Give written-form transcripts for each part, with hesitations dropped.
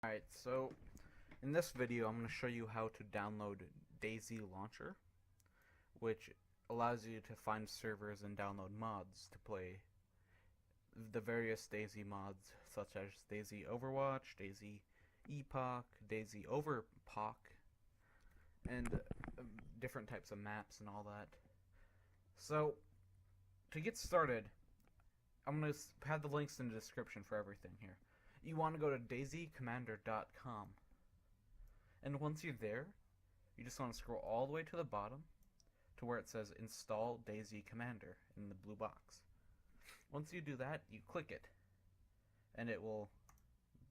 Alright, so in this video I'm going to show you how to download DayZ Launcher, which allows you to find servers and download mods to play the various DayZ mods such as DayZ Overwatch, DayZ Epoch, DayZ OverPoch, and different types of maps and all that. So, to get started, I'm going to have the links in the description for everything here. You want to go to DayZCommander.com, and once you're there, you just want to scroll all the way to the bottom to where it says Install DayZ Commander in the blue box. Once you do that, you click it, and it will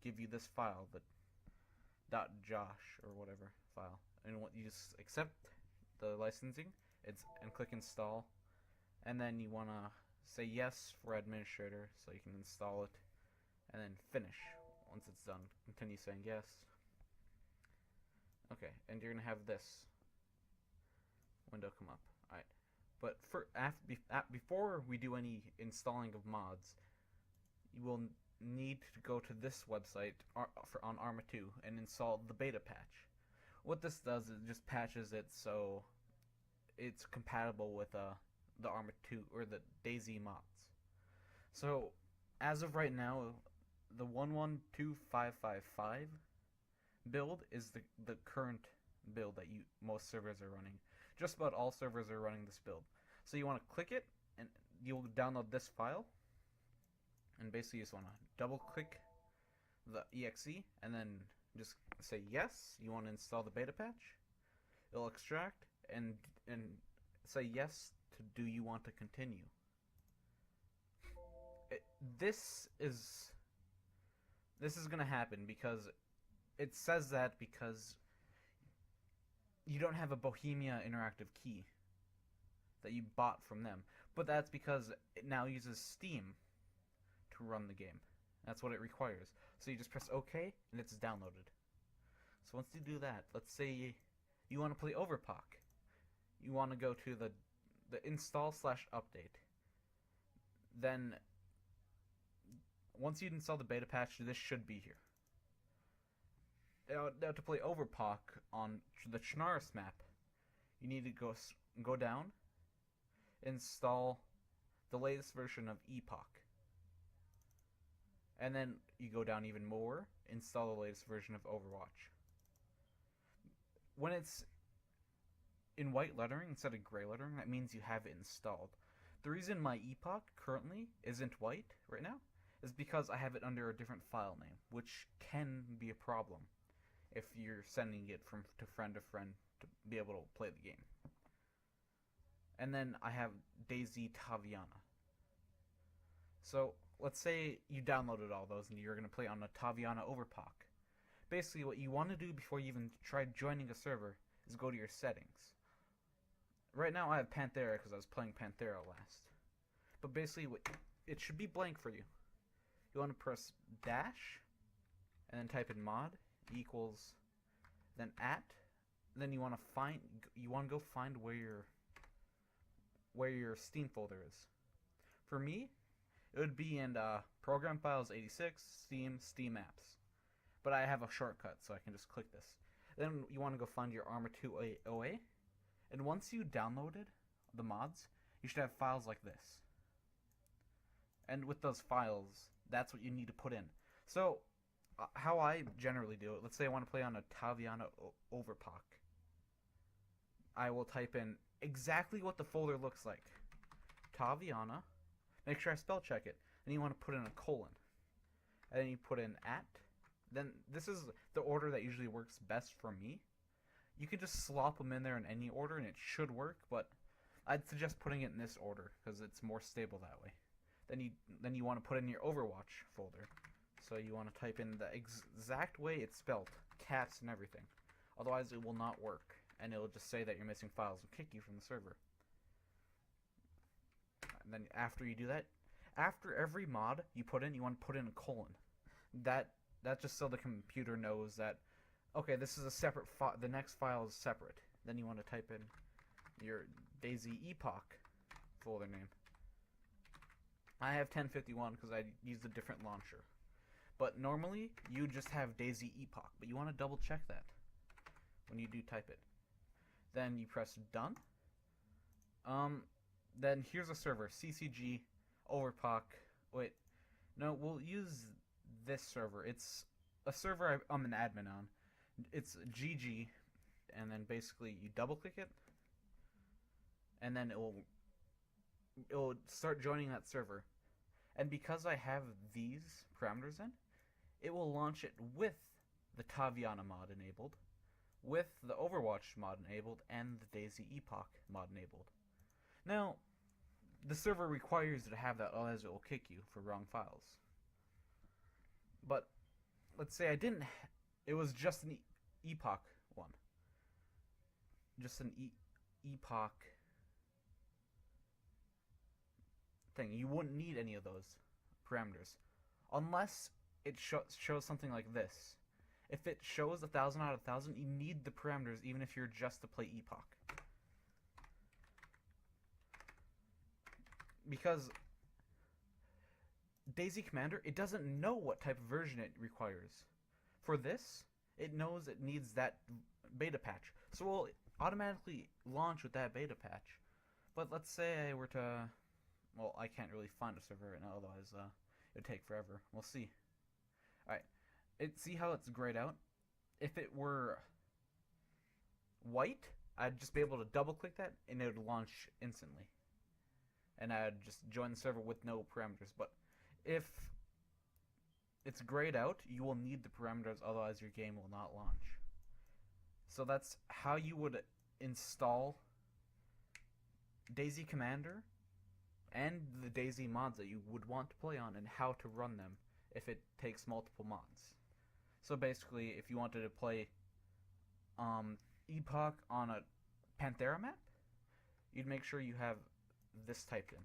give you this file, the .josh or whatever file, and what you just accept the licensing, and click install, and then you want to say yes for administrator so you can install it, and then finish. Once it's done, continue saying yes. Okay, and you're gonna have this window come up. Alright, but before we do any installing of mods, you will need to go to this website on Arma 2 and install the beta patch. What this does is it just patches it so it's compatible with the Arma 2 or the DayZ mods. So as of right now, the 112555 build is the current build that most servers are running. Just about all servers are running this build. So you want to click it, and you'll download this file. And basically, you just want to double click the exe, and then just say yes. You want to install the beta patch. It'll extract and say yes to do you want to continue. This is going to happen because it says that because you don't have a Bohemia interactive key that you bought from them, but that's because it now uses Steam to run the game. That's what it requires. So you just press OK and it's downloaded. So once you do that, let's say you want to play Overpoch. You want to go to the install/update. Then once you install the beta patch, this should be here. Now to play Overpoch on the Chnaris map, you need to go down, install the latest version of Epoch, and then you go down even more, install the latest version of Overwatch. When it's in white lettering instead of gray lettering, that means you have it installed. The reason my Epoch currently isn't white right now is because I have it under a different file name, which can be a problem if you're sending it to friend to friend to be able to play the game. And then I have DayZ Taviana. So let's say you downloaded all those and you're going to play on a Taviana Overpoch. Basically what you want to do before you even try joining a server is go to your settings. Right now I have Panthera because I was playing Panthera last. But basically it should be blank for you. You want to press dash and then type in mod equals then then you want to go find where your Steam folder is. For me, it would be in program files 86 Steam apps, but I have a shortcut so I can just click this. Then you want to go find your Arma 2 OA, and once you downloaded the mods, you should have files like this. And with those files, that's what you need to put in. So how I generally do it, let's say I want to play on a Taviana Overpoch. I will type in exactly what the folder looks like. Taviana. Make sure I spell check it. And you want to put in a colon. And then you put in @ Then this is the order that usually works best for me. You could just slop them in there in any order and it should work, but I'd suggest putting it in this order because it's more stable that way. Then you want to put in your Overwatch folder. So you want to type in the exact way it's spelled, cats and everything. Otherwise it will not work, and it will just say that you're missing files and kick you from the server. And then after you do that, after every mod you put in, you want to put in a colon. That's just so the computer knows that, okay, this is a separate file. The next file is separate. Then you want to type in your DayZ Epoch folder name. I have 1051 because I used a different launcher. But normally you just have DayZ Epoch, but you want to double check that when you do type it. Then you press done. Then here's a server, CCG OverPoch. Wait, no, we'll use this server. It's a server I'm an admin on. It's GG, and then basically you double click it, and then it'll start joining that server. And because I have these parameters in, it will launch it with the Taviana mod enabled, with the Overwatch mod enabled, and the DayZ Epoch mod enabled. Now, the server requires you to have that, otherwise it will kick you for wrong files. But let's say I didn't. It was just an Epoch one. Just an Epoch thing. You wouldn't need any of those parameters unless it shows something like this. If it shows 1,000 out of 1,000, you need the parameters even if you're just to play Epoch. Because DayZ Commander, it doesn't know what type of version it requires. For this, it knows it needs that beta patch. So we'll automatically launch with that beta patch. But let's say I were to... Well, I can't really find a server right now, otherwise it would take forever. We'll see. Alright. See how it's grayed out? If it were white, I'd just be able to double click that and it would launch instantly. And I'd just join the server with no parameters. But if it's grayed out, you will need the parameters, otherwise your game will not launch. So that's how you would install DayZ Commander and the DayZ mods that you would want to play on, and how to run them if it takes multiple mods. So basically, if you wanted to play Epoch on a Panthera map, you'd make sure you have this typed in.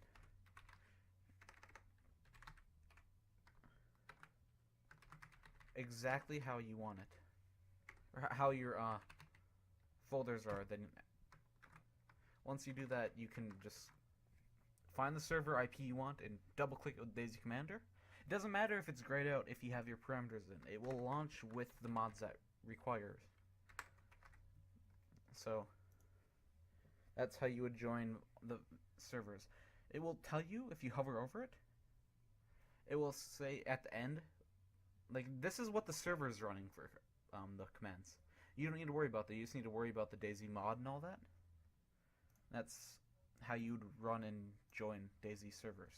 Exactly how you want it. Or how your folders are. Then once you do that, you can just find the server IP you want and double click with DayZ Commander. It doesn't matter if it's grayed out if you have your parameters in. It will launch with the mods that requires. So that's how you would join the servers. It will tell you if you hover over it. It will say at the end, like, this is what the server is running for the commands. You don't need to worry about that. You just need to worry about the DayZ mod and all that. That's how you'd run and join DayZ servers.